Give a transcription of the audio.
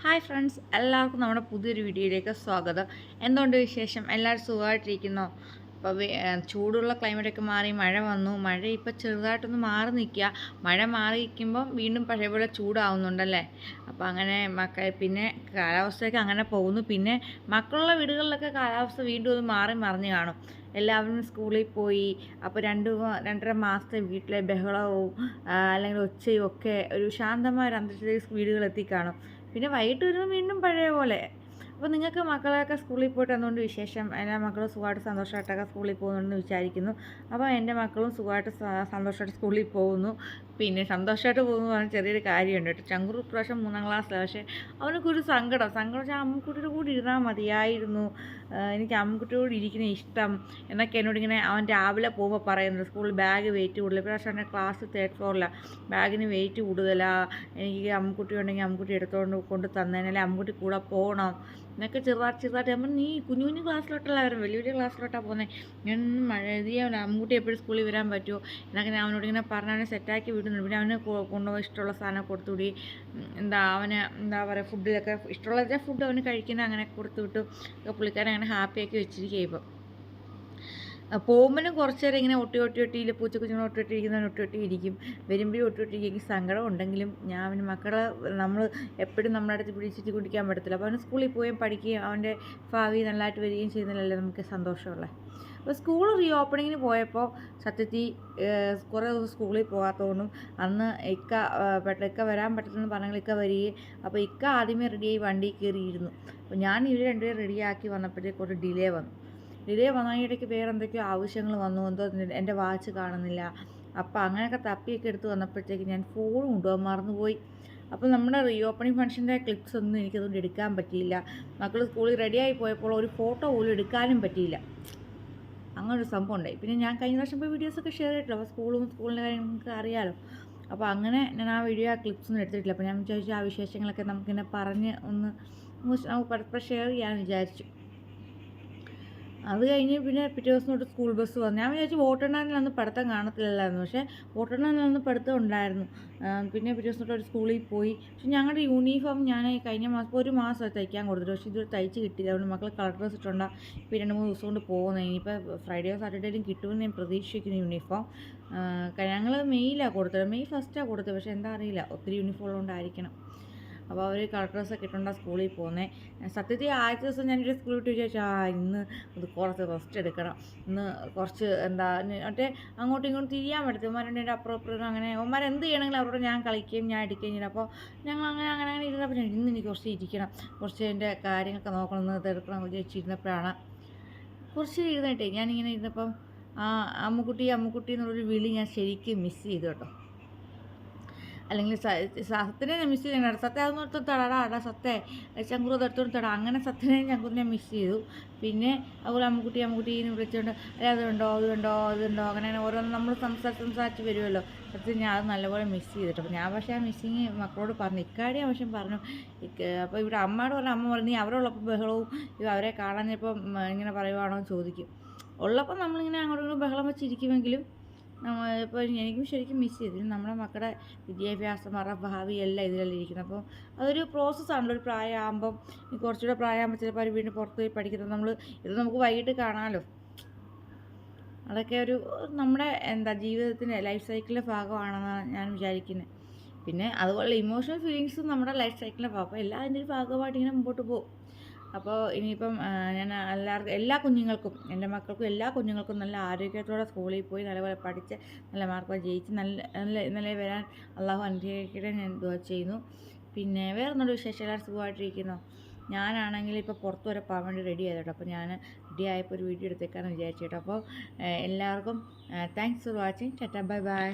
Hi friends, എല്ലാവർക്കും നമ്മുടെ പുതിയൊരു വീഡിയോയിലേക്ക് സ്വാഗതം. എന്തുകൊണ്ട് വിശേഷം? എല്ലാവരും സുഖമായിട്ടിരിക്കുന്നോ? അപ്പോൾ ചൂടുള്ള ക്ലൈമറ്റൊക്കെ മാറി മഴ വന്നു. മഴ ഇപ്പോൾ ചെറുതായിട്ടൊന്ന് മാറി നിൽക്കുക. മഴ മാറി നിൽക്കുമ്പം വീണ്ടും പഴയ പോലെ ചൂടാവുന്നുണ്ടല്ലേ. അപ്പോൾ അങ്ങനെ പിന്നെ കാലാവസ്ഥയൊക്കെ അങ്ങനെ പോകുന്നു. പിന്നെ മക്കളുള്ള വീടുകളിലൊക്കെ കാലാവസ്ഥ വീണ്ടും ഒന്ന് മാറി മറിഞ്ഞ് കാണും. എല്ലാവരും സ്കൂളിൽ പോയി. അപ്പോൾ 2-2.5 മാസത്തെ വീട്ടിലെ ബഹളവും അല്ലെങ്കിൽ ഒച്ചയും ഒക്കെ ഒരു ശാന്തമായ ഒരു അന്തരീക്ഷത്തിലേക്ക് വീടുകളെത്തി കാണും. പിന്നെ വൈകിട്ട് വരുമ്പോൾ വീണ്ടും പഴയ പോലെ. അപ്പോൾ നിങ്ങൾക്ക് മക്കളെയൊക്കെ സ്കൂളിൽ പോയിട്ട് എന്തുകൊണ്ട് വിശേഷം? എല്ലാ മക്കളും സുഖമായിട്ട് സന്തോഷമായിട്ടൊക്കെ സ്കൂളിൽ പോകുന്നുണ്ടെന്ന് വിചാരിക്കുന്നു. അപ്പോൾ എൻ്റെ മക്കളും സുഖമായിട്ട് സന്തോഷമായിട്ട് സ്കൂളിൽ പോകുന്നു. പിന്നെ സന്തോഷമായിട്ട് പോകുന്നു പറഞ്ഞാൽ ചെറിയൊരു കാര്യമുണ്ട് കേട്ടോ. ചങ്കുറു ഇപ്രാവശ്യം 3-ാം ക്ലാസ്സിലാണ്. പക്ഷേ അവനൊക്കെ സങ്കടം വെച്ചാൽ അമ്മുക്കുട്ടിയുടെ കൂടെ ഇരുന്നാൽ മതിയായിരുന്നു, എനിക്ക് അമ്മുക്കുട്ടിയോട് ഇരിക്കുന്ന ഇഷ്ടം എന്നൊക്കെ എന്നോടിങ്ങനെ അവൻ രാവിലെ പോകുമ്പോൾ പറയുന്നുണ്ട്. സ്കൂളിൽ ബാഗ് വെയിറ്റ് കൂടുതൽ. ഇപ്രാവശ്യം അവൻ്റെ ക്ലാസ് 3rd ഫ്ലോറിലാണ്. ബാഗിന് വെയിറ്റ് കൂടുതലാണ്. എനിക്ക് അമ്മുക്കുട്ടി ഉണ്ടെങ്കിൽ അമ്മുക്കുട്ടി കൊണ്ട് തന്നേനല്ലേ, അമ്മുക്കുട്ടി കൂടെ പോകണം എന്നൊക്കെ ചെറുതായിട്ട് നമ്മൾ നീ കുഞ്ഞു ക്ലാസ്സിലോട്ടല്ല വരും, വലിയ ക്ലാസ്സിലോട്ടാണ് പോകുന്നത്. ഞാൻ മഴ എഴുതിയാവില്ല, അമ്മുക്കുട്ടി എപ്പോഴും സ്കൂളിൽ വരാൻ പറ്റുമോ എന്നൊക്കെ ഞാൻ അവനോട് ഇങ്ങനെ പറഞ്ഞ് അവനെ സെറ്റാക്കി വിടുന്നുണ്ട്. പിന്നെ അവന് കൊണ്ടുപോയി ഇഷ്ടമുള്ള സാധനം കൊടുത്തുവിടി. അവന് പറയുക, ഫുഡിലൊക്കെ ഇഷ്ടമുള്ള ഫുഡ് അവന് കഴിക്കുന്നത് അങ്ങനെ കൊടുത്തു വിട്ടു. പുള്ളിക്കാരൻ അങ്ങനെ ഹാപ്പിയാക്കി വെച്ചിരിക്കുക. ഇപ്പം പോകുമ്പോഴും കുറച്ച് നേരം ഇങ്ങനെ ഒട്ടി പൂച്ചക്കുഞ്ഞുങ്ങൾ ഒട്ടിയിരിക്കുന്നവൻ ഒട്ടി ഇരിക്കും. വരുമ്പോഴും ഒട്ടിയിരിക്കും. സങ്കടം ഉണ്ടെങ്കിലും ഞാൻ അവന് മക്കളെ നമ്മൾ എപ്പോഴും നമ്മുടെ അടുത്ത് പിടിച്ചിട്ട് കുടിക്കാൻ പറ്റത്തില്ല. അപ്പോൾ അവന് സ്കൂളിൽ പോവുകയും പഠിക്കുകയും അവൻ്റെ ഭാവി നല്ലതായിട്ട് വരികയും ചെയ്യുന്നതിലല്ലേ നമുക്ക് സന്തോഷമുള്ളത്. അപ്പോൾ സ്കൂൾ റീ ഓപ്പണിങ്ങിന് പോയപ്പോൾ സത്യത്തിൽ കുറേ ദിവസം സ്കൂളിൽ പോകാത്തതുകൊണ്ടും അന്ന് ഇക്ക വരാൻ പറ്റത്തില്ലെന്ന് പറഞ്ഞെങ്കിൽ ഇക്ക വരികയും, അപ്പോൾ ഇക്ക ആദ്യമേ റെഡിയായി വണ്ടി കയറിയിരുന്നു. അപ്പോൾ ഞാൻ ഇവർ രണ്ടുപേരും റെഡിയാക്കി വന്നപ്പോഴത്തേക്ക് ഒരു ഡിലേ വന്നതിനിടയ്ക്ക് വേറെ എന്തൊക്കെയോ ആവശ്യങ്ങൾ വന്നു. എൻ്റെ വാച്ച് കാണുന്നില്ല. അപ്പോൾ അങ്ങനെയൊക്കെ തപ്പിയൊക്കെ എടുത്ത് വന്നപ്പോഴത്തേക്ക് ഞാൻ ഫോൺ കൊണ്ടുപോകാൻ മറന്നുപോയി. അപ്പോൾ നമ്മുടെ റീ ഓപ്പണിംഗ് ഫംഗ്ഷൻ്റെ ക്ലിപ്സ് ഒന്നും എനിക്കതുകൊണ്ട് എടുക്കാൻ പറ്റിയില്ല. മക്കൾ സ്കൂളിൽ റെഡിയായി പോയപ്പോൾ ഒരു ഫോട്ടോ പോലും എടുക്കാനും പറ്റിയില്ല. അങ്ങനൊരു സംഭവം ഉണ്ടായി. പിന്നെ ഞാൻ കഴിഞ്ഞ വർഷം പോയി വീഡിയോസൊക്കെ ഷെയർ ചെയ്തിട്ടില്ല. അപ്പോൾ സ്കൂളിൻ്റെ കാര്യം നമുക്ക് അറിയാമല്ലോ. അപ്പോൾ അങ്ങനെ ഞാൻ ആ വീഡിയോ ക്ലിപ്സൊന്നും എടുത്തിട്ടില്ല. അപ്പോൾ ഞാൻ വിചാരിച്ചു ആ വിശേഷങ്ങളൊക്കെ നമുക്കിങ്ങനെ പറഞ്ഞ് ഒന്ന് പരസ്പരം ഷെയർ ചെയ്യാമെന്ന് വിചാരിച്ചു. അത് കഴിഞ്ഞ് പിന്നെ പിറ്റേ ദിവസം തൊട്ട് സ്കൂൾ ബസ് വന്നു. ഞാൻ വിചാരിച്ചു വോട്ടെണ്ണാനിലൊന്നും പഠിത്തം കാണത്തില്ലായിരുന്നു. പക്ഷേ വോട്ടെണ്ണാനിലൊന്നും പഠിത്തം ഉണ്ടായിരുന്നു. പിന്നെ പിറ്റേ ദിവസം തൊട്ട് ഒരു സ്കൂളിൽ പോയി. പക്ഷേ ഞങ്ങളുടെ യൂണിഫോം ഞാൻ കഴിഞ്ഞ മാസം ഒരു മാസം തയ്ക്കാൻ കൊടുത്തിട്ട്, പക്ഷേ ഇതുവരെ തയ്ച്ച് കിട്ടിയില്ല. അതുകൊണ്ട് മക്കൾ കളർ ഡ്രസ്സ് ഇട്ടുണ്ടാ ഇപ്പോൾ 2-3 ദിവസം കൊണ്ട് പോകുന്നത്. ഇനിയിപ്പോൾ ഫ്രൈഡേയോ സാറ്റർഡേയിലും കിട്ടുമെന്ന് ഞാൻ പ്രതീക്ഷിക്കുന്നു യൂണിഫോം. ഞങ്ങൾ മെയ്യിലാണ് കൊടുത്തത്, മെയ് 1st കൊടുത്തത്. പക്ഷേ എന്താ അറിയില്ല, ഒത്തിരി യൂണിഫോം ഉള്ളതുകൊണ്ടായിരിക്കണം. അപ്പോൾ അവർ കളർ ഡ്രസ്സൊക്കെ ഇട്ടുകൊണ്ടാണ് സ്കൂളിൽ പോകുന്നത്. സത്യത്തിൽ ആദ്യത്തെ ദിവസം ഞാനൊരു സ്കൂളിൽ വിട്ട് വിചാരിച്ചു ഇന്ന് ഇത് കുറച്ച് റെസ്റ്റ് എടുക്കണം, ഇന്ന് കുറച്ച് മറ്റേ അങ്ങോട്ടും ഇങ്ങോട്ടും തിരിയാൻ പറ്റത്തില്ല. അവന്മാരുടെ അപ്പുറം അങ്ങനെ അവന്മാർ എന്ത് ചെയ്യണമെങ്കിലും അവരോട് ഞാൻ കളിക്കുകയും ഞാൻ എടുക്കുകയും ചെയ്യണം. അപ്പോൾ ഞങ്ങൾ അങ്ങനെ ഇരുന്നപ്പോൾ ഇന്ന് എനിക്ക് കുറച്ച് ഇരിക്കണം, കുറച്ച് എൻ്റെ കാര്യങ്ങളൊക്കെ നോക്കണം, ഇന്ന് ഇതെടുക്കണം വിചാരിച്ചിരുന്നപ്പോഴാണ് കുറച്ച് ഇരുന്നിട്ടേ ഞാനിങ്ങനെ ഇരുന്നപ്പം അമ്മുക്കുട്ടി എന്നുള്ളൊരു വിളി ഞാൻ ശരിക്കും മിസ് ചെയ്തു കേട്ടോ. അല്ലെങ്കിൽ സത്യനെ മിസ് ചെയ്യുന്നുണ്ട്. സത്യം അതൊന്നും എടുത്തോണ്ട് തടാ സത്തേ ചങ്കുറത് എടുത്തോണ്ട് തടാ, അങ്ങനെ സത്യനെ ചങ്കുറിനെ മിസ് ചെയ്തു. പിന്നെ അതുപോലെ അമ്മുക്കുട്ടീനെ വിളിച്ചുകൊണ്ട് അതുണ്ടോ അങ്ങനെ ഓരോന്ന് നമ്മൾ സംസാരിച്ച് വരുമല്ലോ. സത്യം ഞാൻ അത് നല്ലപോലെ മിസ് ചെയ്തിട്ട്. അപ്പോൾ ഞാൻ പക്ഷേ ആ മിസ്സിങ് മക്കളോട് പറഞ്ഞു, ഇക്കാടി ആവശ്യം പറഞ്ഞു. അപ്പോൾ ഇവിടെ അമ്മയോട് പറഞ്ഞ അമ്മ പറഞ്ഞു, നീ അവരുള്ളപ്പോൾ ബഹളവും അവരെ കാണാനിപ്പോൾ ഇങ്ങനെ പറയുവാണോ എന്ന് ചോദിക്കും. ഉള്ളപ്പോൾ നമ്മളിങ്ങനെ അങ്ങോട്ടും ബഹളം വെച്ചിരിക്കുമെങ്കിലും ഇപ്പോൾ എനിക്കും ശരിക്കും മിസ് ചെയ്തു. നമ്മുടെ മക്കളുടെ വിദ്യാഭ്യാസം, അവരുടെ ഭാവി എല്ലാം ഇതിലെല്ലാം ഇരിക്കുന്നത്. അപ്പോൾ അതൊരു പ്രോസസ്സാണല്ലോ. ഒരു പ്രായമാകുമ്പം കുറച്ചുകൂടെ പ്രായമാകുമ്പോൾ ചിലപ്പോൾ അവർ വീണ്ടും പുറത്ത് പോയി പഠിക്കുന്നത് ഇത് നമുക്ക് വൈകിട്ട് കാണാമല്ലോ. അതൊക്കെ ഒരു നമ്മുടെ ജീവിതത്തിൻ്റെ ലൈഫ് സൈക്കിളിൻ്റെ ഭാഗമാണെന്നാണ് ഞാൻ വിചാരിക്കുന്നത്. പിന്നെ അതുപോലെ ഇമോഷണൽ ഫീലിങ്സും നമ്മുടെ ലൈഫ് സൈക്കിളിൻ്റെ ഭാഗം. അപ്പോൾ എല്ലാം അതിൻ്റെ ഒരു ഭാഗമായിട്ട് ഇങ്ങനെ മുമ്പോട്ട് പോകും. അപ്പോൾ ഇനിയിപ്പം ഞാൻ എല്ലാ കുഞ്ഞുങ്ങൾക്കും, എൻ്റെ മക്കൾക്കും എല്ലാ കുഞ്ഞുങ്ങൾക്കും നല്ല ആരോഗ്യത്തോടെ സ്കൂളിൽ പോയി നല്ലപോലെ പഠിച്ച് നല്ല മാർക്ക് ജയിച്ച് നല്ല വരാൻ അള്ളാഹു അനുഗ്രഹിക്കട്ടെ ഞാൻ ദുആ ചെയ്യുന്നു. പിന്നെ വേറെ ഒന്നൊരു വിശേഷം, എല്ലാവരും സുഖമായിട്ടിരിക്കുന്നു. ഞാനാണെങ്കിൽ ഇപ്പോൾ പുറത്ത് വരെ പോകാൻ വേണ്ടി റെഡി ആയതോട്ടോ. അപ്പോൾ ഞാൻ റെഡി ആയപ്പോൾ ഒരു വീഡിയോ എടുത്തേക്കാമെന്ന് വിചാരിച്ചു കേട്ടോ. അപ്പോൾ എല്ലാവർക്കും thanks for watching. Tata, bye bye.